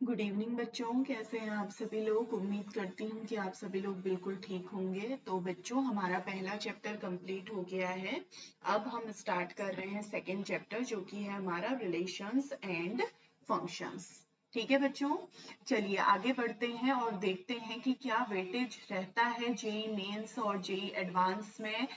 Good evening बच्चों, कैसे हैं आप सभी लोग। उम्मीद करती हूँ कि आप सभी लोग बिल्कुल ठीक होंगे। तो बच्चों, हमारा पहला चैप्टर कंप्लीट हो गया है। अब हम स्टार्ट कर रहे हैं सेकंड चैप्टर, जो कि है हमारा रिलेशंस एंड फंक्शंस। ठीक है बच्चों, चलिए आगे बढ़ते हैं और देखते हैं कि क्या वेटेज रहता है जेई मेंस और जेई एडवांस में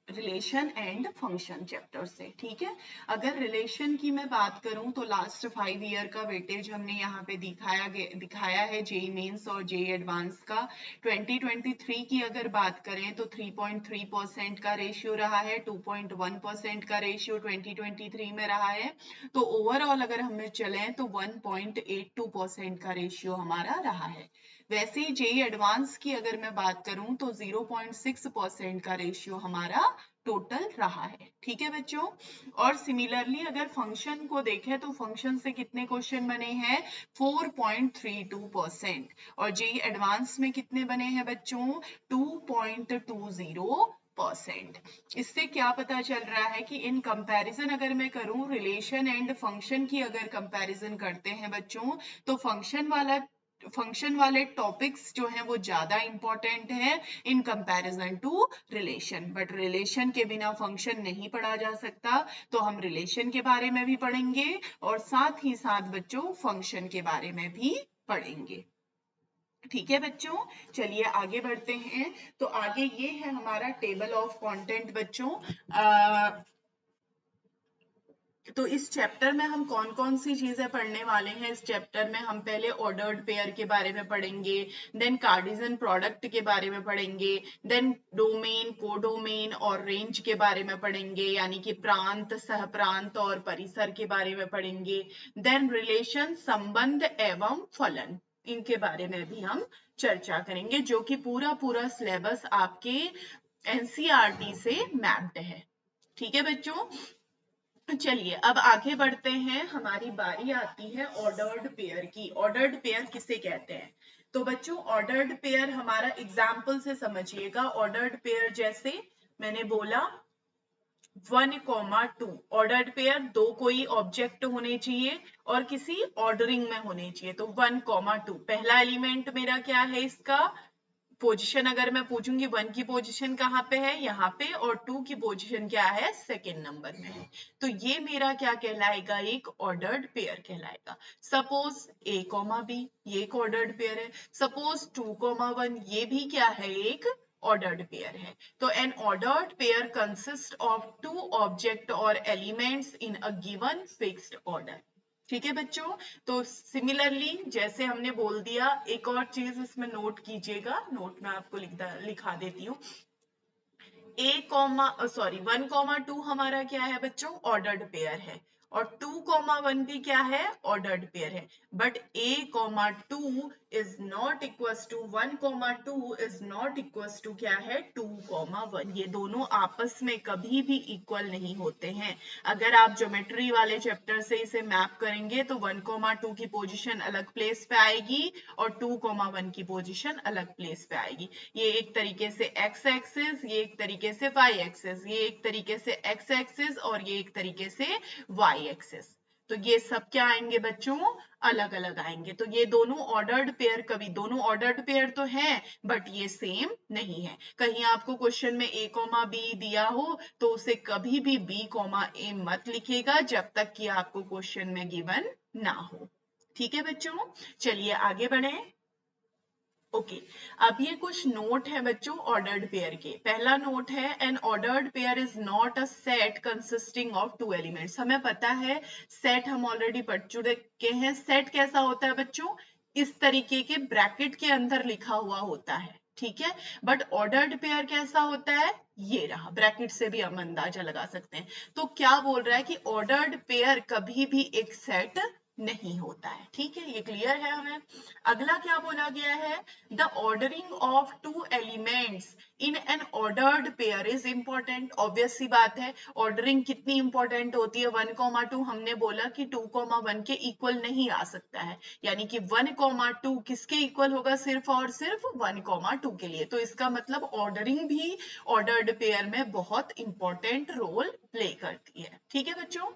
रिलेशन एंड फंक्शन चैप्टर से। ठीक है, अगर रिलेशन की मैं बात करूं तो लास्ट 5 ईयर का वेटेज हमने यहाँ पे दिखाया है जेई मेंस और जेई एडवांस का। 2023 की अगर बात करें तो 3.3% का रेशियो रहा है, 2.1% का रेशियो 2023 में रहा है। तो ओवरऑल अगर हम चलें तो 1.82% का रेशियो हमारा रहा है। वैसे ही जेई एडवांस की अगर मैं बात करूं तो 0.6% का रेशियो हमारा टोटल रहा है। ठीक है बच्चों, और सिमिलरली अगर फंक्शन को देखें तो फंक्शन से कितने क्वेश्चन बने हैं, 4.32%। और जेई एडवांस में कितने बने हैं बच्चों, 2.20%। इससे क्या पता चल रहा है कि इन कंपैरिजन अगर मैं करूं रिलेशन एंड फंक्शन की, अगर कंपैरिजन करते हैं बच्चों, तो फंक्शन वाले टॉपिक्स जो हैं वो ज्यादा इंपॉर्टेंट है in comparison to relation. But relation के बिना फंक्शन नहीं पढ़ा जा सकता, तो हम रिलेशन के बारे में भी पढ़ेंगे और साथ ही साथ बच्चों फंक्शन के बारे में भी पढ़ेंगे। ठीक है बच्चों, चलिए आगे बढ़ते हैं। तो आगे ये है हमारा टेबल ऑफ कंटेंट बच्चों। तो इस चैप्टर में हम कौन कौन सी चीजें पढ़ने वाले हैं। इस चैप्टर में हम पहले ऑर्डर्ड पेयर के बारे में पढ़ेंगे, देन कार्टेशियन प्रोडक्ट के बारे में पढ़ेंगे, देन डोमेन, कोडोमेन और रेंज के बारे में पढ़ेंगे, यानी कि प्रांत, सहप्रांत और परिसर के बारे में पढ़ेंगे। देन रिलेशन, संबंध एवं फलन, इनके बारे में भी हम चर्चा करेंगे, जो कि पूरा पूरा सिलेबस आपके एनसीईआरटी से मैप्ड है। ठीक है बच्चों, चलिए अब आगे बढ़ते हैं। हमारी बारी आती है ऑर्डर्ड पेयर की। ऑर्डर्ड पेयर किसे कहते हैं, तो बच्चों ऑर्डर्ड पेयर हमारा एग्जाम्पल से समझिएगा। ऑर्डर्ड पेयर जैसे मैंने बोला 1,2, ऑर्डर्ड पेयर दो कोई ऑब्जेक्ट होने चाहिए और किसी ऑर्डरिंग में होने चाहिए। तो 1,2 पहला एलिमेंट मेरा क्या है, इसका पोजीशन अगर मैं पूछूंगी 1 की पोजीशन कहाँ पे है, यहाँ पे, और 2 की पोजीशन क्या है, सेकेंड नंबर में है। तो ये मेरा क्या कहलाएगा, एक ऑर्डर्ड पेयर कहलाएगा। सपोज a, b, ये एक ऑर्डर्ड पेयर है। सपोज 2, 1, ये भी क्या है, एक ऑर्डर्ड पेयर है। तो an ordered pair consist of 2 object और elements in a given fixed order. ठीक है बच्चों, तो सिमिलरली जैसे हमने बोल दिया, एक और चीज इसमें नोट कीजिएगा, नोट में आपको लिखा देती हूँ। 1,2 हमारा क्या है बच्चों, ऑर्डर्ड पेयर है, और 2,1 भी क्या है, ऑर्डर्ड पेयर है। But a,2 is not equal to 1,2 is not equal to क्या है, 2,1। ये दोनों आपस में कभी भी इक्वल नहीं होते हैं। अगर आप ज्योमेट्री वाले चैप्टर से इसे मैप करेंगे तो 1,2 की पोजीशन अलग प्लेस पे आएगी और 2,1 की पोजीशन अलग प्लेस पे आएगी। ये एक तरीके से x एक्सिस, ये एक तरीके से y एक्सिस, ये एक तरीके से x एक्सिस और ये एक तरीके से y एक्सिस। तो ये सब क्या आएंगे बच्चों, अलग अलग आएंगे। तो ये दोनों ऑर्डर्ड पेयर, कभी दोनों ऑर्डर्ड पेयर तो हैं बट ये सेम नहीं है। कहीं आपको क्वेश्चन में a, b दिया हो तो उसे कभी भी b, a मत लिखेगा जब तक कि आपको क्वेश्चन में गिवन ना हो। ठीक है बच्चों, चलिए आगे बढ़े। ओके, अब ये कुछ नोट है बच्चों ऑर्डर्ड पेयर के। पहला नोट है, N ordered pair is not a set consisting of 2 elements. हमें पता है सेट, हम ऑलरेडी पढ़ चुके हैं। सेट कैसा होता है बच्चों, इस तरीके के ब्रैकेट के अंदर लिखा हुआ होता है। ठीक है, बट ऑर्डर्ड पेयर कैसा होता है, ये रहा, ब्रैकेट से भी हम अंदाजा लगा सकते हैं। तो क्या बोल रहा है कि ऑर्डर्ड पेयर कभी भी एक सेट नहीं होता है। ठीक है, ये क्लियर है हमें। अगला क्या बोला गया है, the ordering of 2 elements in an ordered pair is important, obvious सी बात है। ऑर्डरिंग कितनी इंपॉर्टेंट होती है, 1,2 हमने बोला कि 2,1 के इक्वल नहीं आ सकता है, यानी कि 1,2 किसके इक्वल होगा, सिर्फ और सिर्फ 1,2 के लिए। तो इसका मतलब ऑर्डरिंग भी ऑर्डर्ड पेयर में बहुत इंपॉर्टेंट रोल प्ले करती है। ठीक है बच्चों,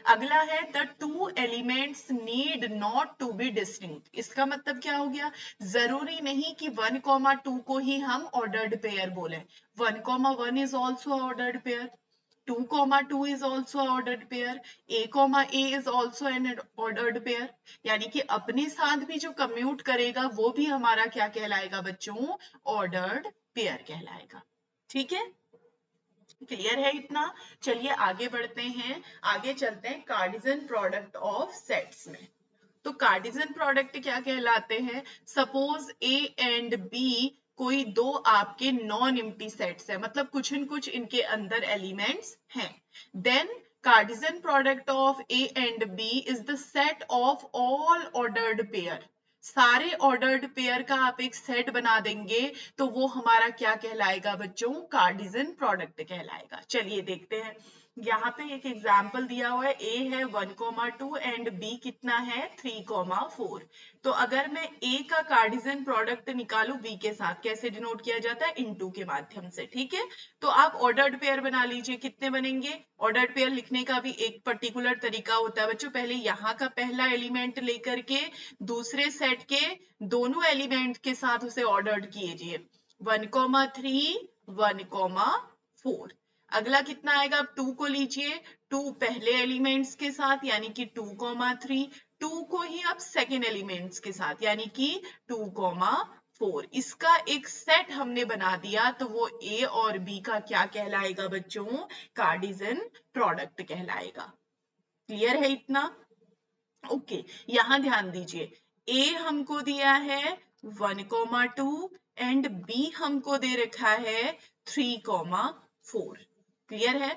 अगला है the two elements need not to be distinct. इसका मतलब क्या हो गया, जरूरी नहीं कि 1,2 को ही हम ऑर्डर्ड पेयर बोले, 1,1 is also ordered pair, 2,2 is also ordered pair, a, is also an ordered pair, यानी कि अपने साथ भी जो कम्यूट करेगा वो भी हमारा क्या कहलाएगा बच्चों, ऑर्डर्ड पेयर कहलाएगा। ठीक है, क्लियर है इतना। चलिए आगे बढ़ते हैं, आगे चलते हैं कार्डिजन प्रोडक्ट ऑफ सेट्स में। तो कार्डिजन प्रोडक्ट क्या कहलाते हैं, सपोज ए एंड बी कोई दो आपके नॉन एम्प्टी सेट्स है, मतलब कुछ न कुछ इनके अंदर एलिमेंट्स हैं, then Cartesian product of A and B is the set of all ordered pair. सारे ऑर्डर्ड पेयर का आप एक सेट बना देंगे तो वो हमारा क्या कहलाएगा बच्चों, कार्डिजन प्रोडक्ट कहलाएगा। चलिए देखते हैं, यहाँ पे एक एग्जाम्पल दिया हुआ है, ए है 1,2 एंड बी कितना है 3,4। तो अगर मैं ए का कार्डिजन प्रोडक्ट निकालू बी के साथ, कैसे डिनोट किया जाता है, इनटू के माध्यम से। ठीक है, तो आप ऑर्डर्ड पेयर बना लीजिए, कितने बनेंगे, ऑर्डर्ड पेयर लिखने का भी एक पर्टिकुलर तरीका होता है बच्चों, पहले यहाँ का पहला एलिमेंट लेकर के दूसरे सेट के दोनों एलिमेंट के साथ उसे ऑर्डर्ड कीजिए, 1,3 1,4। अगला कितना आएगा, अब 2 को लीजिए, 2 पहले एलिमेंट्स के साथ यानी कि 2,3, 2 को ही अब सेकेंड एलिमेंट्स के साथ यानी कि 2,4। इसका एक सेट हमने बना दिया तो वो ए और बी का क्या कहलाएगा बच्चों, कार्डिजन प्रोडक्ट कहलाएगा। क्लियर है इतना, ओके। यहां ध्यान दीजिए, ए हमको दिया है 1,2 एंड बी हमको दे रखा है 3,4। क्लियर है,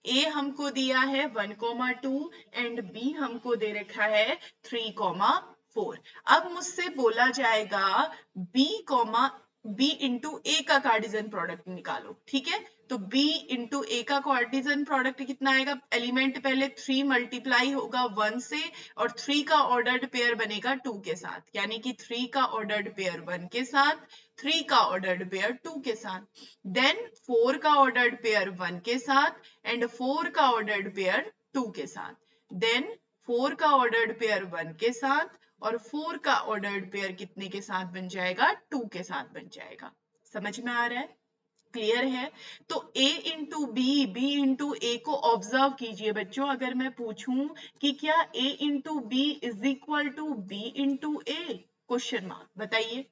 ए हमको दिया है 1,2 एंड बी हमको दे रखा है 3,4। अब मुझसे बोला जाएगा बी इंटू ए का कार्डिजन प्रोडक्ट निकालो। ठीक है, तो b इंटू ए का कार्डिजन प्रोडक्ट कितना आएगा, एलिमेंट पहले 3 मल्टीप्लाई होगा 1 से और 3 का ऑर्डर्ड पेयर बनेगा 2 के साथ, यानी कि 3 का ऑर्डर्ड पेयर 1 के साथ, 3 का ऑर्डर्ड पेयर 2 के साथ, देन 4 का ऑर्डर्ड पेयर 1 के साथ एंड 4 का ऑर्डर्ड पेयर 2 के साथ, देन 4 का ऑर्डर्ड पेयर 1 के साथ और 4 का ऑर्डर्ड पेयर कितने के साथ बन जाएगा, 2 के साथ बन जाएगा। समझ में आ रहा है, क्लियर है। तो a इंटू बी इंटू ए को ऑब्जर्व कीजिए बच्चों, अगर मैं पूछूं कि क्या a into B is equal to B into A, question mark, बताइए।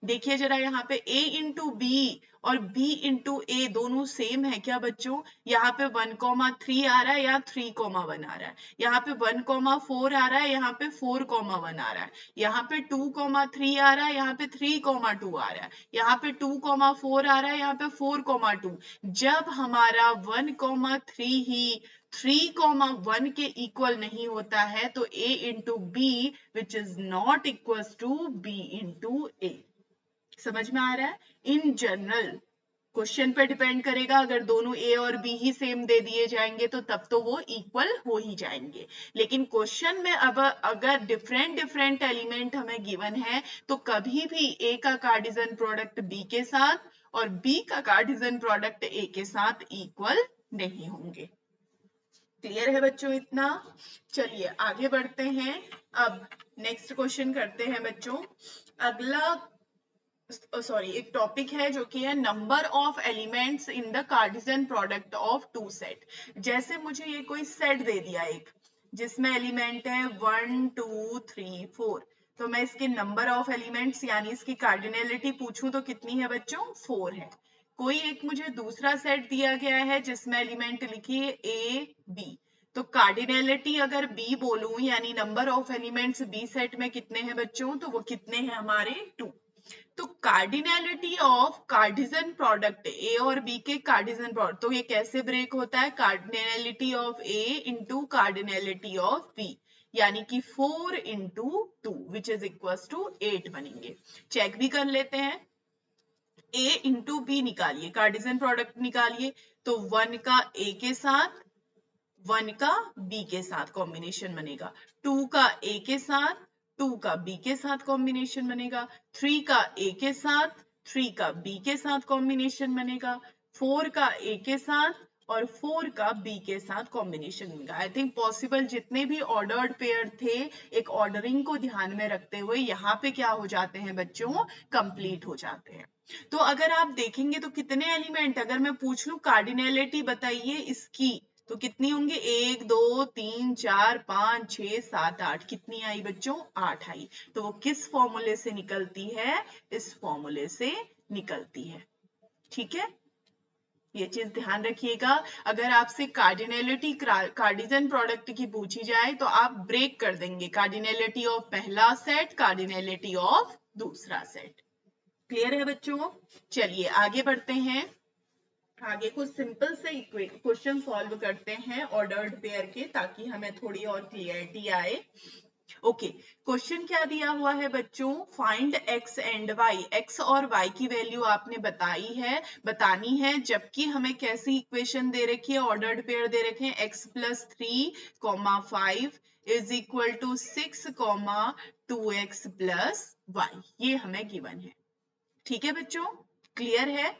देखिए जरा यहाँ पे a इंटू बी और b इंटू ए दोनों सेम है क्या बच्चों, यहाँ पे 1,3 आ रहा है, यहाँ 3,1 आ रहा है, यहाँ पे 1,4 आ रहा है, यहाँ पे 4,1 आ रहा है, यहाँ पे 2,3 आ रहा है, यहाँ पे 3,2 आ रहा है, यहाँ पे 2,4 आ रहा है, यहाँ पे 4,2। जब हमारा 1,3 ही 3,1 के इक्वल नहीं होता है तो a into b which is not equal to b into a. समझ में आ रहा है, इन जनरल क्वेश्चन पे डिपेंड करेगा, अगर दोनों ए और बी ही सेम दे दिए जाएंगे तो तब तो वो इक्वल हो ही जाएंगे, लेकिन क्वेश्चन में अब अगर डिफरेंट डिफरेंट एलिमेंट हमें गिवन है तो कभी भी ए का कार्डिजन प्रोडक्ट बी के साथ और बी का कार्डिजन प्रोडक्ट ए के साथ इक्वल नहीं होंगे। क्लियर है बच्चों इतना, चलिए आगे बढ़ते हैं। अब नेक्स्ट क्वेश्चन करते हैं बच्चों। अगला सॉरी एक टॉपिक है जो कि है number of elements in the cartesian product of two set. जैसे मुझे ये कोई सेट दे दिया एक जिसमें एलिमेंट है 1 2 3 4, तो मैं इसके नंबर ऑफ एलिमेंट्स यानी इसकी कार्डिनलिटी पूछूं तो कितनी है बच्चों, 4 है। कोई एक मुझे दूसरा सेट दिया गया है जिसमें एलिमेंट लिखिए a b, तो कार्डिनलिटी अगर b बोलूं यानी number of elements b set में कितने हैं बच्चों, तो वो कितने हैं हमारे 2। तो कार्डिनलिटी ऑफ कार्डिजन प्रोडक्ट ए और बी के कार्डिजन प्रोडक्ट, तो ये कैसे ब्रेक होता है, cardinality of A into cardinality of B, यानी कि 4 into 2 which is equal to 8 बनेंगे। चेक भी कर लेते हैं, A इंटू बी निकालिए, कार्टेशियन प्रोडक्ट निकालिए। तो 1 का A के साथ, 1 का B के साथ कॉम्बिनेशन बनेगा, 2 का A के साथ, 2 का B के साथ कॉम्बिनेशन बनेगा, 3 का A के साथ, 3 का B के साथ कॉम्बिनेशन बनेगा, 4 का A के साथ और 4 का B के साथ कॉम्बिनेशन बनेगा। आई थिंक पॉसिबल जितने भी ऑर्डर्ड पेयर थे, एक ऑर्डरिंग को ध्यान में रखते हुए यहाँ पे क्या हो जाते हैं बच्चों, कंप्लीट हो जाते हैं। तो अगर आप देखेंगे तो कितने एलिमेंट, अगर मैं पूछ लूं कार्डिनैलिटी बताइए इसकी, तो कितनी होंगे, 1 2 3 4 5 6 7 8, कितनी आई बच्चों, 8 आई। तो वो किस फॉर्मूले से निकलती है, इस फॉर्मूले से निकलती है। ठीक है, ये चीज ध्यान रखिएगा। अगर आपसे कार्डिनैलिटी कार्डिजन प्रोडक्ट की पूछी जाए तो आप ब्रेक कर देंगे, कार्डिनैलिटी ऑफ पहला सेट, कार्डिनैलिटी ऑफ दूसरा सेट। क्लियर है बच्चों? चलिए आगे बढ़ते हैं, आगे कुछ सिंपल से क्वेश्चन सॉल्व करते हैं ऑर्डर्ड पेयर के, ताकि हमें थोड़ी और क्लियरिटी आए। ओके, क्वेश्चन क्या दिया हुआ है बच्चों, find x and y, x और y की वैल्यू आपने बतानी है, जबकि हमें कैसी इक्वेशन दे रखी है, ऑर्डर्ड पेयर दे रखे हैं, x plus 3,5 is equal to 6,2x plus y, ये हमें गिवन है। ठीक है बच्चों, क्लियर है?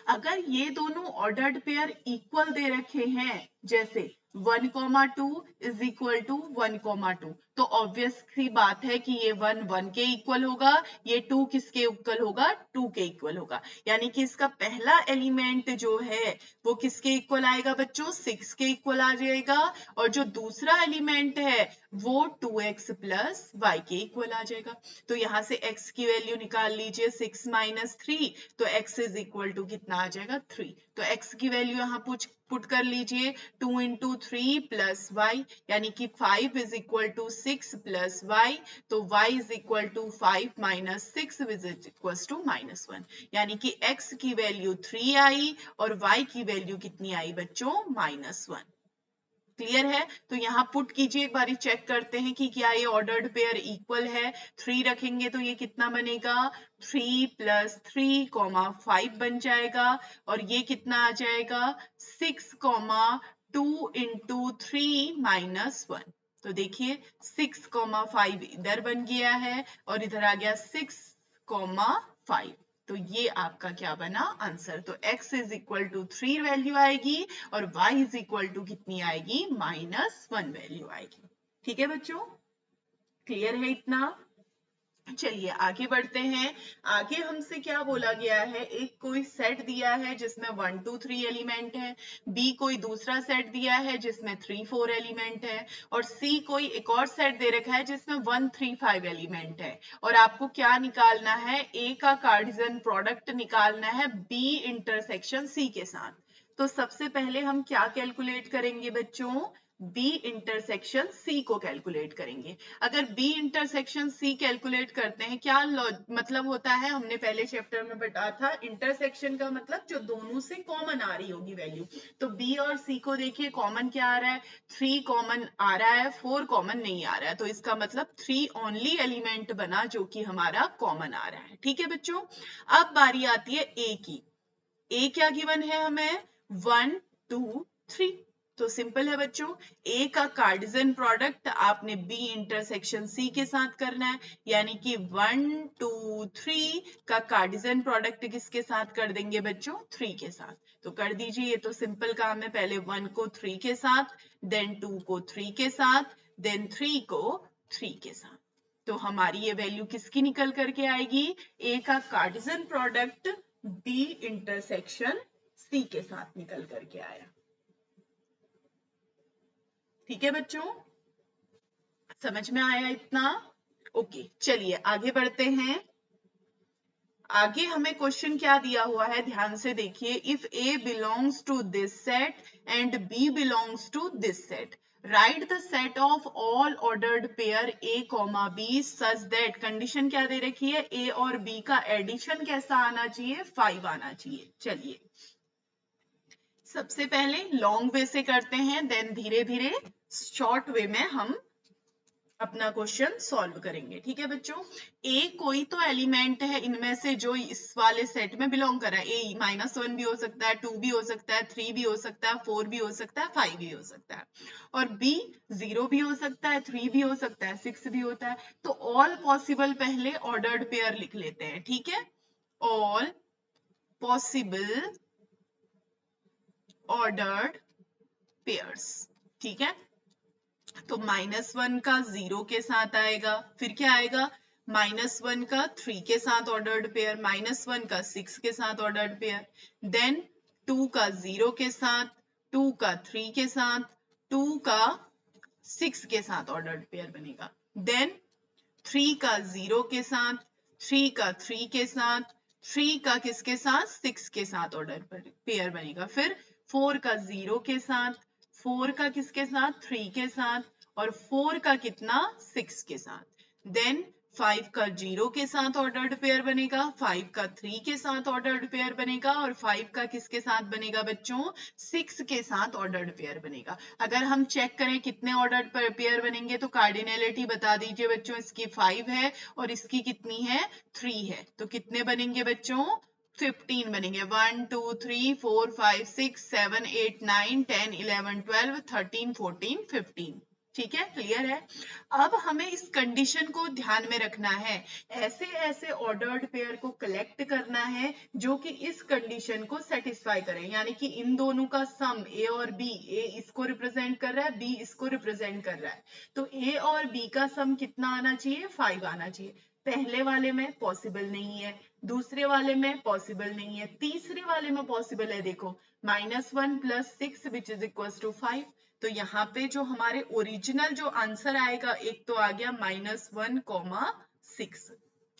अगर ये दोनों ऑर्डर्ड पेयर इक्वल दे रखे हैं, जैसे 1,2 इज इक्वल टू 1,2, तो ऑब्वियस सी बात है कि ये 1 1 के इक्वल होगा, ये 2 किसके इक्वल होगा, 2 के इक्वल होगा। यानी कि इसका पहला एलिमेंट जो है वो किसके इक्वल आएगा बच्चों, 6 के इक्वल आ जाएगा, और जो दूसरा एलिमेंट है वो 2x प्लस वाई के इक्वल आ जाएगा। तो यहां से x की वैल्यू निकाल लीजिए, 6 माइनस 3, तो x इज इक्वल टू कितना आ जाएगा, 3। तो x की वैल्यू यहाँ पुट कर लीजिए, 2 इंटू 3 प्लस वाई, यानी कि 5 is equal to 6 plus Y, तो y is equal to 5 minus 6 is equal to -1, यानी कि x की वैल्यू 3 आई और y की वैल्यू कितनी आई बच्चों, -1। क्लियर है? तो यहाँ पुट कीजिए, एक बारी चेक करते हैं कि क्या ये ऑर्डर्ड पेयर इक्वल है। 3 रखेंगे तो ये कितना बनेगा, 3 प्लस 3, 5 बन जाएगा, और ये कितना आ जाएगा, 6, 2 इंटू 3 माइनस 1। तो देखिए 6, 5 इधर बन गया है और इधर आ गया 6, 5। तो ये आपका क्या बना, आंसर। तो x is equal to 3 value आएगी और y इज इक्वल टू कितनी आएगी, -1 वैल्यू आएगी। ठीक है बच्चों, क्लियर है इतना? चलिए आगे बढ़ते हैं। आगे हमसे क्या बोला गया है, एक कोई सेट दिया है जिसमें 1 2 3 एलिमेंट है, बी कोई दूसरा सेट दिया है जिसमें 3 4 एलिमेंट है, और सी कोई एक और सेट दे रखा है जिसमें 1 3 5 एलिमेंट है। और आपको क्या निकालना है, ए का कार्डिजन प्रोडक्ट निकालना है बी इंटरसेक्शन सी के साथ। तो सबसे पहले हम क्या कैलकुलेट करेंगे बच्चों, बी इंटरसेक्शन सी को कैलकुलेट करेंगे। अगर बी इंटरसेक्शन सी कैलकुलेट करते हैं, क्या मतलब होता है, हमने पहले चैप्टर में बताया था, इंटरसेक्शन का मतलब जो दोनों से कॉमन आ रही होगी वैल्यू। तो बी और सी को देखिए कॉमन क्या आ रहा है, 3 कॉमन आ रहा है, 4 कॉमन नहीं आ रहा है, तो इसका मतलब 3 ओनली एलिमेंट बना जो कि हमारा कॉमन आ रहा है। ठीक है बच्चों, अब बारी आती है ए की। ए क्या गिवन है हमें, 1 2 3। तो सिंपल है बच्चों, ए का कार्डिजन प्रोडक्ट आपने बी इंटरसेक्शन सी के साथ करना है, यानी कि 1 2 3 का कार्डिजन प्रोडक्ट किसके साथ कर देंगे बच्चों, 3 के साथ। तो कर दीजिए, ये तो सिंपल काम है, पहले 1 को 3 के साथ, देन 2 को 3 के साथ, देन 3 को 3 के साथ। तो हमारी ये वैल्यू किसकी निकल करके आएगी, ए का कार्डिजन प्रोडक्ट बी इंटरसेक्शन सी के साथ निकल करके आया। ठीक है बच्चों, समझ में आया इतना? ओके, चलिए आगे बढ़ते हैं। आगे हमें क्वेश्चन क्या दिया हुआ है, ध्यान से देखिए, if A belongs to this set and B belongs to this set, write the set of all ordered pair A comma B such that, condition क्या दे रखी है, ए और बी का एडिशन कैसा आना चाहिए, 5 आना चाहिए। चलिए सबसे पहले लॉन्ग वे से करते हैं, देन धीरे धीरे शॉर्ट वे में हम अपना क्वेश्चन सॉल्व करेंगे। ठीक है बच्चों, ए कोई तो एलिमेंट है इनमें से जो इस वाले सेट में बिलोंग कर रहा है। ए -1 भी हो सकता है, 2 भी हो सकता है, 3 भी हो सकता है, 4 भी हो सकता है, 5 भी हो सकता है, और बी 0 भी हो सकता है, 3 भी हो सकता है, 6 भी होता है। तो ऑल पॉसिबल पहले ऑर्डर्ड पेयर लिख लेते हैं। ठीक है, ऑल पॉसिबल ऑर्डर्ड पेयर्स। ठीक है, तो -1 का 0 के साथ आएगा, फिर क्या आएगा, -1 का 3 के साथ ऑर्डर्ड पेयर, -1 का 6 के साथ ऑर्डर्ड पेयर, देन 2 का 0 के साथ, 2 का 3 के साथ, 2 का 6 के साथ ऑर्डर्ड पेयर बनेगा, देन 3 का 0 के साथ, 3 का 3 के साथ, 3 का किसके साथ, 6 के साथ ऑर्डर पेयर बनेगा, फिर 4 का 0 के साथ, 4 का किसके साथ, 3 के साथ, और 4 का कितना, 6 के साथ, देन 5 का 0 के साथ ऑर्डर्ड पेयर बनेगा, 5 का 3 के साथ ऑर्डर्ड पेयर बनेगा, और 5 का किसके साथ बनेगा बच्चों, 6 के साथ ऑर्डर्ड पेयर बनेगा। अगर हम चेक करें कितने ऑर्डर्ड पेयर बनेंगे तो कार्डिनलिटी बता दीजिए बच्चों, इसकी 5 है और इसकी कितनी है, 3 है, तो कितने बनेंगे बच्चों, 15 बनेंगे। 1 2 3 4 5 6 7 8 9 10 11 12 13 14 15। ठीक है, क्लियर है। अब हमें इस कंडीशन को ध्यान में रखना है, ऐसे ऐसे ऑर्डर्ड पेयर को कलेक्ट करना है जो कि इस कंडीशन को सेटिस्फाई करें, यानी कि इन दोनों का सम ए और बी, ए इसको रिप्रेजेंट कर रहा है, बी इसको रिप्रेजेंट कर रहा है, तो ए और बी का सम कितना आना चाहिए, 5 आना चाहिए। पहले वाले में पॉसिबल नहीं है, दूसरे वाले में पॉसिबल नहीं है, तीसरे वाले में पॉसिबल है। देखो, -1 + 6 विच इज इक्वल टू 5, तो यहाँ पे जो हमारे ओरिजिनल जो आंसर आएगा, एक तो आ गया -1, 6।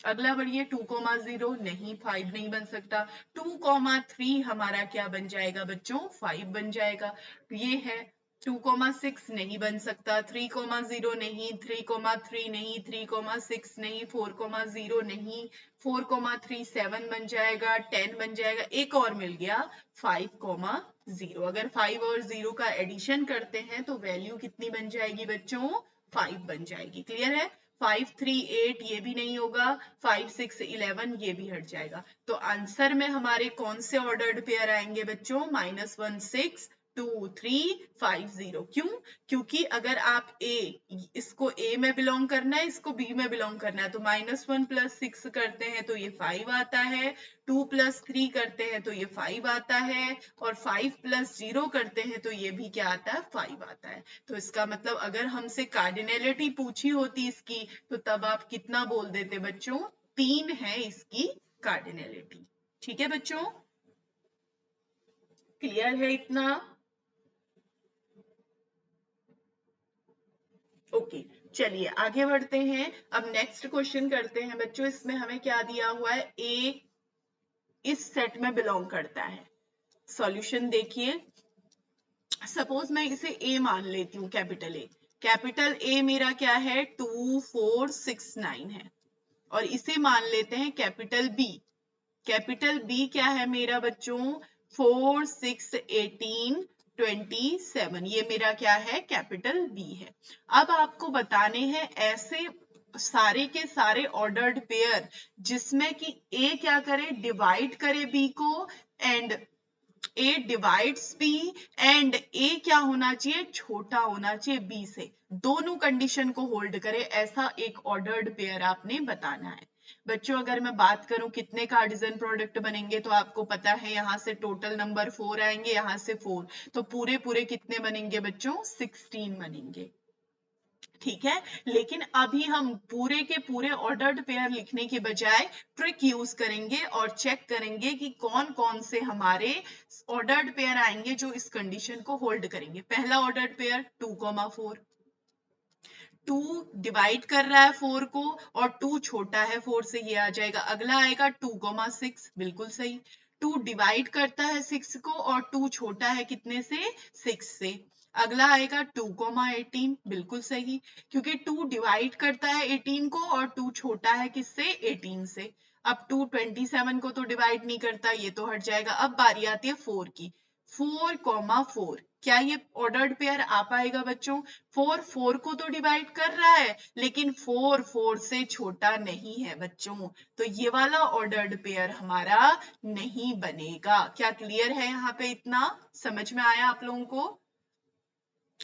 अगला बढ़िए, 2, 0 नहीं, 5 नहीं बन सकता। 2, 3 हमारा क्या बन जाएगा बच्चों, 5 बन जाएगा। ये है 2, 6 नहीं बन सकता, 3, 0 नहीं, 3, 3 नहीं, 3, 6 नहीं, 4, 0 नहीं, 4, 3 7 बन जाएगा, 10 बन जाएगा, एक और मिल गया 5, 0। अगर 5 और 0 का एडिशन करते हैं तो वैल्यू कितनी बन जाएगी बच्चों, 5 बन जाएगी। क्लियर है, 5, 3, 8 ये भी नहीं होगा, 5, 6, 11 ये भी हट जाएगा। तो आंसर में हमारे कौन से ऑर्डर्ड पेयर आएंगे बच्चों, -1, 6, 2, 3, 5, 0। क्यों, क्योंकि अगर आप इसको ए में बिलोंग करना है, इसको बी में बिलोंग करना है, तो -1 + 6 करते हैं तो ये 5 आता है, 2 + 3 करते हैं तो ये 5 आता है, और 5 + 0 करते हैं तो ये भी क्या आता है, 5 आता है। तो इसका मतलब अगर हमसे कार्डिनलिटी पूछी होती इसकी, तो तब आप कितना बोल देते बच्चों, 3 है इसकी कार्डिनलिटी। ठीक है बच्चों, क्लियर है इतना, ओके। चलिए आगे बढ़ते हैं, अब नेक्स्ट क्वेश्चन करते हैं बच्चों। इसमें हमें क्या दिया हुआ है, ए इस सेट में बिलोंग करता है। सॉल्यूशन देखिए, सपोज मैं इसे ए मान लेती हूँ, कैपिटल ए। कैपिटल ए मेरा क्या है, 2, 4, 6, 9 है, और इसे मान लेते हैं कैपिटल बी। कैपिटल बी क्या है मेरा बच्चों, 4, 6, 18, 27, ये मेरा क्या है, कैपिटल बी है। अब आपको बताने हैं ऐसे सारे के सारे ऑर्डर्ड पेयर जिसमें कि ए क्या करे, डिवाइड करे बी को, and a divides b, and a क्या होना चाहिए, छोटा होना चाहिए बी से, दोनों कंडीशन को होल्ड करे, ऐसा एक ऑर्डर्ड पेयर आपने बताना है। बच्चों अगर मैं बात करूं कितने कार्डिजन प्रोडक्ट बनेंगे, तो आपको पता है यहां से टोटल नंबर 4 आएंगे, यहां से 4, तो पूरे पूरे कितने बनेंगे बच्चों, 16 बनेंगे। ठीक है, लेकिन अभी हम पूरे के पूरे ऑर्डर्ड पेयर लिखने के बजाय ट्रिक यूज करेंगे और चेक करेंगे कि कौन कौन से हमारे ऑर्डर्ड पेयर आएंगे जो इस कंडीशन को होल्ड करेंगे। पहला ऑर्डर्ड पेयर 2, 4, 2 डिवाइड कर रहा है 4 को, और 2 छोटा है 4 से, ये आ जाएगा। अगला आएगा 2, 6, बिल्कुल सही। 2 डिवाइड करता है 6 को, और 2 छोटा है कितने से, 6 से। अगला आएगा 2, 18, बिल्कुल सही, क्योंकि 2 डिवाइड करता है 18 को, और 2 छोटा है किससे, 18 से। अब 2 27 को तो डिवाइड नहीं करता, ये तो हट जाएगा। अब बारी आती है 4 की, 4, 4, क्या ये ऑर्डर्ड पेयर आ पाएगा बच्चों? 4 4 को तो डिवाइड कर रहा है, लेकिन 4 4 से छोटा नहीं है बच्चों, तो ये वाला ऑर्डर्ड पेयर हमारा नहीं बनेगा। क्या क्लियर है यहाँ पे? इतना समझ में आया आप लोगों को?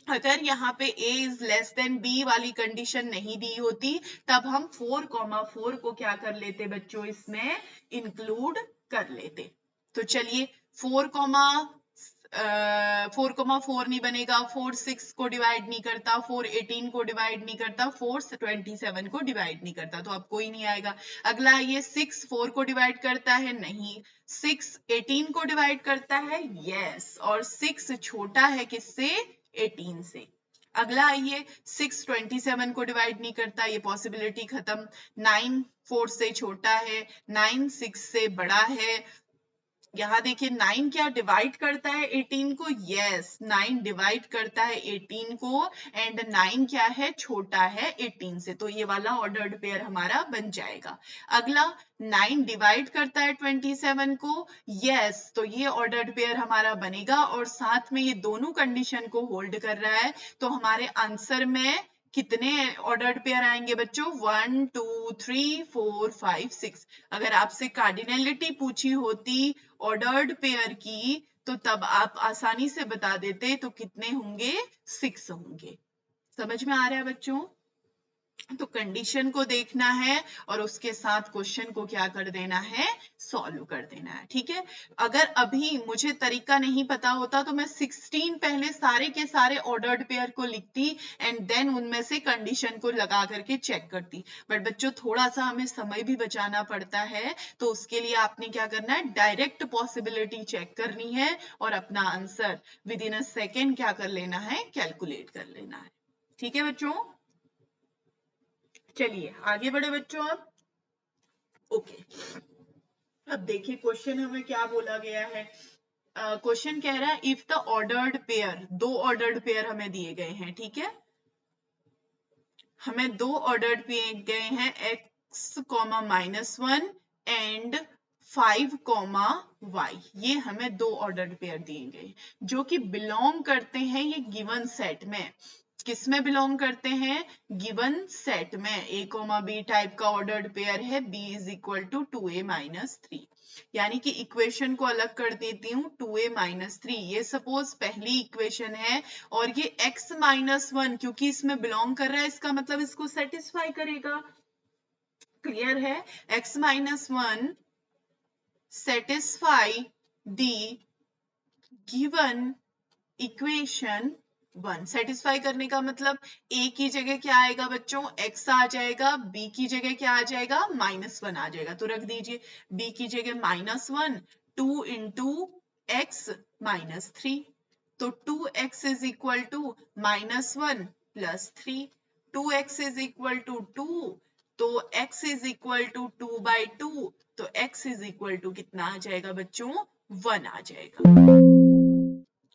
अगर यहाँ पे a is less than b वाली कंडीशन नहीं दी होती, तब हम 4,4 को क्या कर लेते बच्चों, इसमें इंक्लूड कर लेते। तो चलिए 4,4 नहीं बनेगा, 4 6 को डिवाइड नहीं करता, 4 18 को डिवाइड नहीं करता, 4 27 को डिवाइड नहीं करता, तो अब कोई नहीं आएगा। अगला ये 6 4 को डिवाइड करता है, नहीं। 6 18 को डिवाइड करता है, यस, और 6 छोटा है किससे? 18 से। अगला आइए 6 27 को डिवाइड नहीं करता, ये पॉसिबिलिटी खत्म। 9 4 से छोटा है, 9 6 से बड़ा है। यहाँ देखिए 9 क्या डिवाइड करता है 18 को? यस, 9 डिवाइड करता है 18 को, एंड 9 क्या है? छोटा है 18 से, तो ये वाला ऑर्डर्ड पेयर हमारा बन जाएगा। अगला 9 डिवाइड करता है 27 को, यस, तो ये ऑर्डर्ड पेयर हमारा बनेगा, और साथ में ये दोनों कंडीशन को होल्ड कर रहा है, तो हमारे आंसर में कितने ऑर्डर्ड पेयर आएंगे बच्चों? 1 2 3 4 5 6। अगर आपसे कार्डिनलिटी पूछी होती ऑर्डर्ड पेयर की, तो तब आप आसानी से बता देते, तो कितने होंगे? 6 होंगे। समझ में आ रहा है बच्चों? तो कंडीशन को देखना है और उसके साथ क्वेश्चन को क्या कर देना है? सॉल्व कर देना है, ठीक है। अगर अभी मुझे तरीका नहीं पता होता तो मैं 16 पहले सारे के सारे ऑर्डर्ड पेयर को लिखती एंड देन उनमें से कंडीशन को लगा करके चेक करती, बट बच्चों थोड़ा सा हमें समय भी बचाना पड़ता है, तो उसके लिए आपने क्या करना है? डायरेक्ट पॉसिबिलिटी चेक करनी है और अपना answer with in a second क्या कर लेना है? कैलकुलेट कर लेना है, ठीक है बच्चों। चलिए आगे बढ़े बच्चों अब। ओके, अब देखिए क्वेश्चन हमें क्या बोला गया है। क्वेश्चन कह रहा है इफ द ऑर्डर्ड पेयर, दो ऑर्डर्ड पेयर हमें दिए गए हैं, ठीक है। हमें दो ऑर्डर्ड दिए गए हैं, x comma -1 and 5 comma y। ये हमें दो ऑर्डर्ड पेयर दिए गए जो कि बिलोंग करते हैं ये गिवन सेट में। किस में बिलोंग करते हैं? गिवन सेट में। a कॉमा b टाइप का ऑर्डर्ड पेयर है, b is equal to 2a minus 3। यानी कि इक्वेशन को अलग कर देती हूँ, 2a माइनस 3 ये सपोज पहली इक्वेशन है, और ये x माइनस 1 क्योंकि इसमें बिलोंग कर रहा है, इसका मतलब इसको सेटिस्फाई करेगा। क्लियर है? x minus 1 satisfy the given equation 1। Satisfy करने का मतलब a की जगह क्या आएगा बच्चों? x आ जाएगा, b की जगह क्या आ जाएगा? -1 आ जाएगा, तो रख दीजिए b की जगह -1, 2 इंटू एक्स -3, तो 2x is equal to -1 plus 3, 2x is equal to 2, तो x इज इक्वल टू 2/2, तो x इज इक्वल टू कितना आ जाएगा बच्चों? 1 आ जाएगा।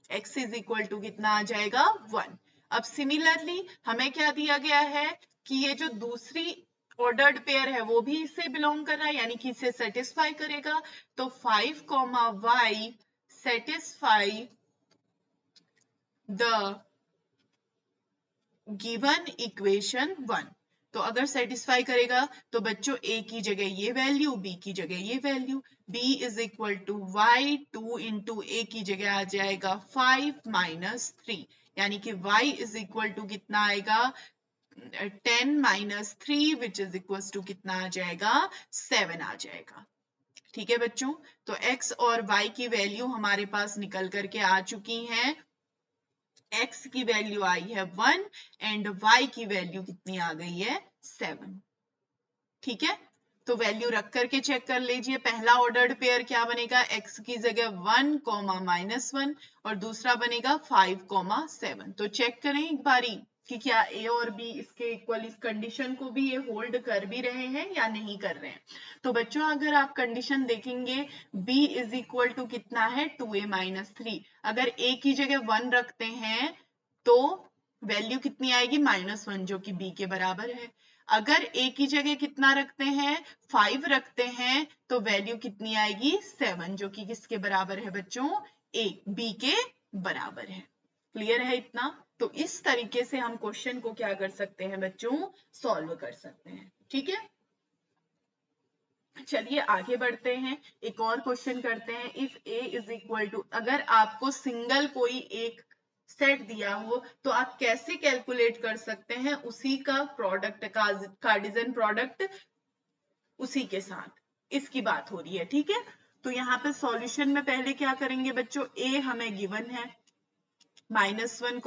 x इज इक्वल टू कितना आ जाएगा? 1। अब सिमिलरली हमें क्या दिया गया है कि ये जो दूसरी ऑर्डर्ड पेयर है वो भी इससे बिलोंग कर रहा है, यानी कि इसे सेटिस्फाई करेगा, तो 5 comma y satisfy the given equation 1। तो अगर सेटिस्फाई करेगा तो बच्चों a की जगह ये वैल्यू, b की जगह ये value, b is equal to y, 2 into a की जगह आ जाएगा 5 माइनस 3, यानी कि y इज इक्वल टू कितना आएगा? 10 minus 3 which is equal to कितना आ जाएगा? 7 आ जाएगा। ठीक है बच्चों, तो x और y की वैल्यू हमारे पास निकल करके आ चुकी हैं। x की वैल्यू आई है 1 एंड y की वैल्यू कितनी आ गई है? 7। ठीक है, तो वैल्यू रख करके चेक कर लीजिए। पहला ऑर्डर्ड पेयर क्या बनेगा? x की जगह 1 कॉमा -1 और दूसरा बनेगा 5 कॉमा 7। तो चेक करें एक बारी कि क्या a और b इसके इक्वल, इस कंडीशन को भी ये होल्ड कर भी रहे हैं या नहीं कर रहे हैं। तो बच्चों अगर आप कंडीशन देखेंगे b इज इक्वल टू कितना है? 2a minus 3। अगर a की जगह 1 रखते हैं तो वैल्यू कितनी आएगी? -1 जो कि b के बराबर है। अगर a की जगह कितना रखते हैं? 5 रखते हैं, तो वैल्यू कितनी आएगी? 7 जो कि किसके बराबर है बच्चों? b के बराबर है। क्लियर है इतना? तो इस तरीके से हम क्वेश्चन को क्या कर सकते हैं बच्चों, सॉल्व कर सकते हैं। ठीक है, चलिए आगे बढ़ते हैं, एक और क्वेश्चन करते हैं। If A is equal to, अगर आपको सिंगल कोई एक सेट दिया हो तो आप कैसे कैलकुलेट कर सकते हैं उसी का प्रोडक्ट, कार्डिजन प्रोडक्ट उसी के साथ, इसकी बात हो रही है। ठीक है, तो यहाँ पे सॉल्यूशन में पहले क्या करेंगे बच्चों, ए हमें गिवन है -1,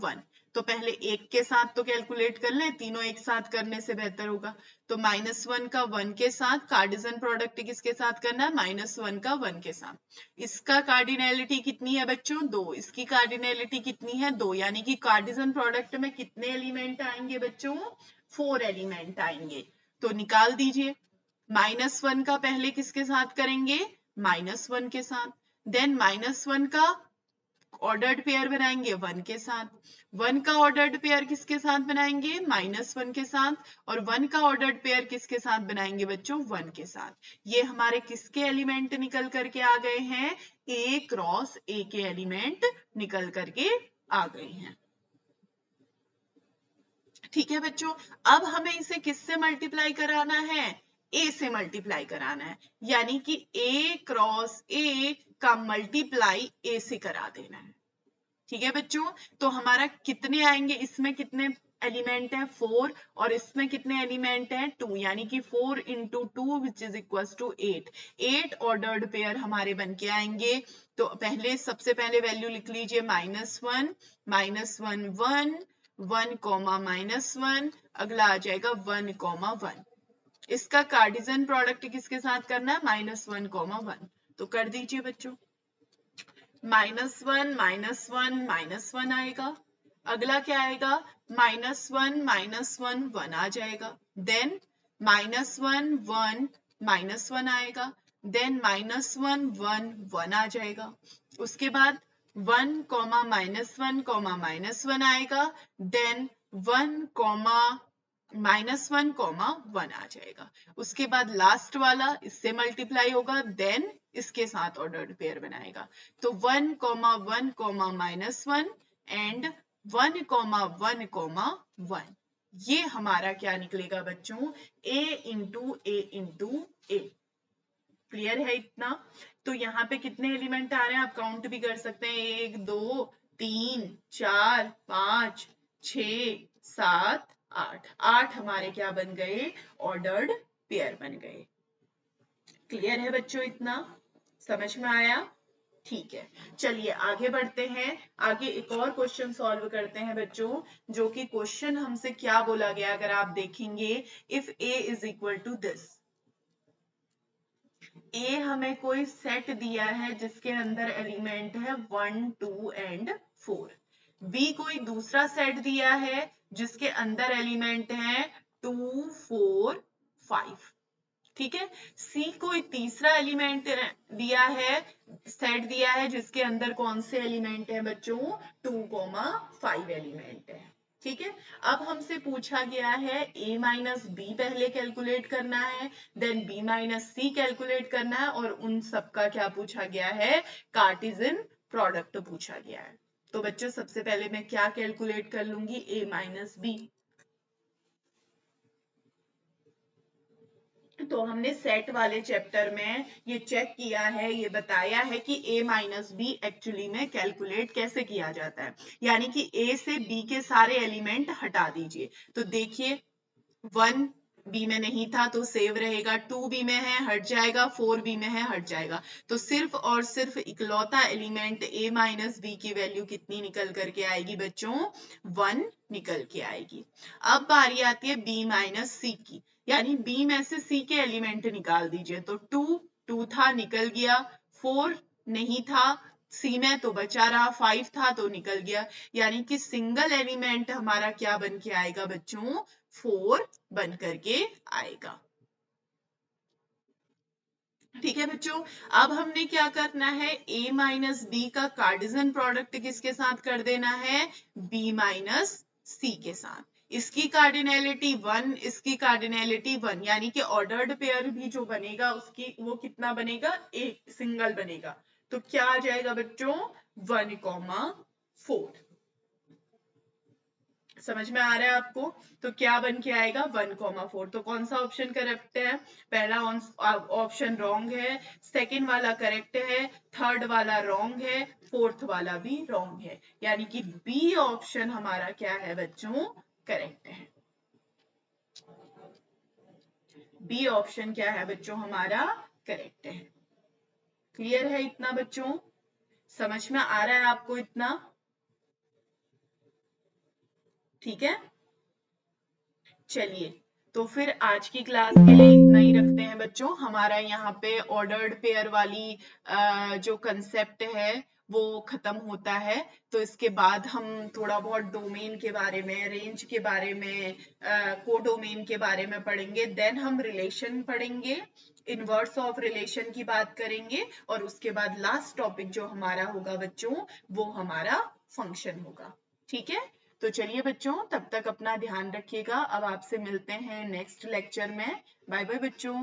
1, तो पहले एक के साथ तो कैलकुलेट कर लें, तीनों एक साथ करने से बेहतर होगा। तो -1 का 1 के साथ, कार्डिजन प्रोडक्ट किसके साथ करना है, -1 का 1 के साथ। इसका कार्डिनैलिटी कितनी है बच्चों, 2, इसकी कार्डिनैलिटी कितनी है, 2, यानी कि कार्डिजन प्रोडक्ट में कितने एलिमेंट आएंगे बच्चों, 4 एलिमेंट आएंगे। तो निकाल दीजिए, -1 का पहले किसके साथ करेंगे, -1 के साथ, देन -1 का ऑर्डर्ड पेयर बनाएंगे 1 के साथ, 1 का ऑर्डर्ड पेयर किसके साथ बनाएंगे, -1 के साथ, और 1 का ऑर्डर्ड पेयर किसके साथ बनाएंगे बच्चों, 1 के साथ। ये हमारे किसके एलिमेंट निकल करके आ गए हैं, A क्रॉस A के एलिमेंट निकल करके आ गए हैं। ठीक है बच्चों, अब हमें इसे किससे मल्टीप्लाई कराना है, A से मल्टीप्लाई कराना है, यानी कि A क्रॉस A का मल्टीप्लाई A से करा देना है। ठीक है बच्चों, तो हमारा कितने आएंगे, इसमें कितने एलिमेंट है, 4, और इसमें कितने एलिमेंट हैं, 2, यानी कि 4 into 2 which is equal to 8। 8 ordered pair हमारे बन के आएंगे। तो पहले सबसे पहले वैल्यू लिख लीजिए, -1, -1, 1, 1, -1, अगला आ जाएगा 1, 1। इसका कार्डिजन प्रोडक्ट किसके साथ करना है, -1, 1, तो कर दीजिए बच्चों, -1, -1 आएगा, अगला क्या आएगा, -1, -1, 1 आ जाएगा, देन -1, 1, -1 आएगा, देन -1, 1, 1 आ जाएगा, उसके बाद 1, -1, -1 आएगा, देन 1, -1, 1 आ जाएगा, उसके बाद लास्ट वाला इससे मल्टीप्लाई होगा, देन इसके साथ ऑर्डर्ड पेयर बनाएगा। तो 1, 1, -1 एंड 1, 1, 1, ये हमारा क्या निकलेगा बच्चों, A into A into A। Clear है इतना? तो यहाँ पे कितने एलिमेंट आ रहे हैं आप काउंट भी कर सकते हैं, 1, 2, 3, 4, 5, 6, 7, 8, 8 हमारे क्या बन गए, ऑर्डर्ड पेयर बन गए। क्लियर है बच्चों इतना, समझ में आया? ठीक है, चलिए आगे बढ़ते हैं, आगे एक और क्वेश्चन सॉल्व करते हैं बच्चों, जो कि क्वेश्चन हमसे क्या बोला गया, अगर आप देखेंगे, if A is equal to this, A हमें कोई सेट दिया है जिसके अंदर एलिमेंट है 1, 2 एंड 4, B कोई दूसरा सेट दिया है जिसके अंदर एलिमेंट है 2, 4, 5, ठीक है, C कोई तीसरा एलिमेंट दिया है, सेट दिया है जिसके अंदर कौन से एलिमेंट है बच्चों, 2, 5 एलिमेंट है। ठीक है, अब हमसे पूछा गया है A माइनस बी पहले कैलकुलेट करना है, देन B माइनस सी कैलकुलेट करना है, और उन सबका क्या पूछा गया है, कार्टेशियन प्रोडक्ट पूछा गया है। तो बच्चों सबसे पहले मैं क्या कैलकुलेट कर लूंगी, A माइनस बी। तो हमने सेट वाले चैप्टर में ये चेक किया है, ये बताया है कि A माइनस बी एक्चुअली में कैलकुलेट कैसे किया जाता है, यानी कि A से B के सारे एलिमेंट हटा दीजिए। तो देखिए 1 B में नहीं था तो सेव रहेगा, 2 B में है हट जाएगा, 4 B में है हट जाएगा, तो सिर्फ और सिर्फ इकलौता एलिमेंट A माइनस बी की वैल्यू कितनी निकल करके आएगी बच्चों, 1 निकल के आएगी। अब बारी आती है B माइनस सी की, यानी B में से C के एलिमेंट निकाल दीजिए। तो 2 था निकल गया, 4 नहीं था C में तो बचा रहा, 5 था तो निकल गया, यानी कि सिंगल एलिमेंट हमारा क्या बन के आएगा बच्चों, 4 बन करके आएगा। ठीक है बच्चों, अब हमने क्या करना है, A माइनस बी का कार्डिजन प्रोडक्ट किसके साथ कर देना है, B माइनस सी के साथ। इसकी कार्डिनैलिटी 1, इसकी कार्डिनैलिटी 1, यानी कि ऑर्डर्ड पेयर भी जो बनेगा उसकी वो कितना बनेगा, एक सिंगल बनेगा। तो क्या आ जाएगा बच्चों, 1, 4। समझ में आ रहा है आपको? तो क्या बन के आएगा 1,4। तो कौन सा ऑप्शन करेक्ट है? पहला ऑप्शन रॉन्ग है, सेकंड वाला करेक्ट है, थर्ड वाला रॉन्ग है, फोर्थ वाला भी रॉन्ग है, यानी कि बी ऑप्शन हमारा क्या है बच्चों? करेक्ट है। बी ऑप्शन क्या है बच्चों? हमारा करेक्ट है। क्लियर है इतना बच्चों? समझ में आ रहा है आपको इतना? ठीक है, चलिए तो फिर आज की क्लास के लिए इतना ही रखते हैं बच्चों। हमारा यहाँ पे ऑर्डर्ड पेयर वाली जो कंसेप्ट है वो खत्म होता है। तो इसके बाद हम थोड़ा बहुत डोमेन के बारे में, रेंज के बारे में, कोडोमेन के बारे में पढ़ेंगे। देन हम रिलेशन पढ़ेंगे, इनवर्स ऑफ रिलेशन की बात करेंगे, और उसके बाद लास्ट टॉपिक जो हमारा होगा बच्चों वो हमारा फंक्शन होगा। ठीक है, तो चलिए बच्चों, तब तक अपना ध्यान रखिएगा। अब आपसे मिलते हैं नेक्स्ट लेक्चर में। बाय बाय बच्चों।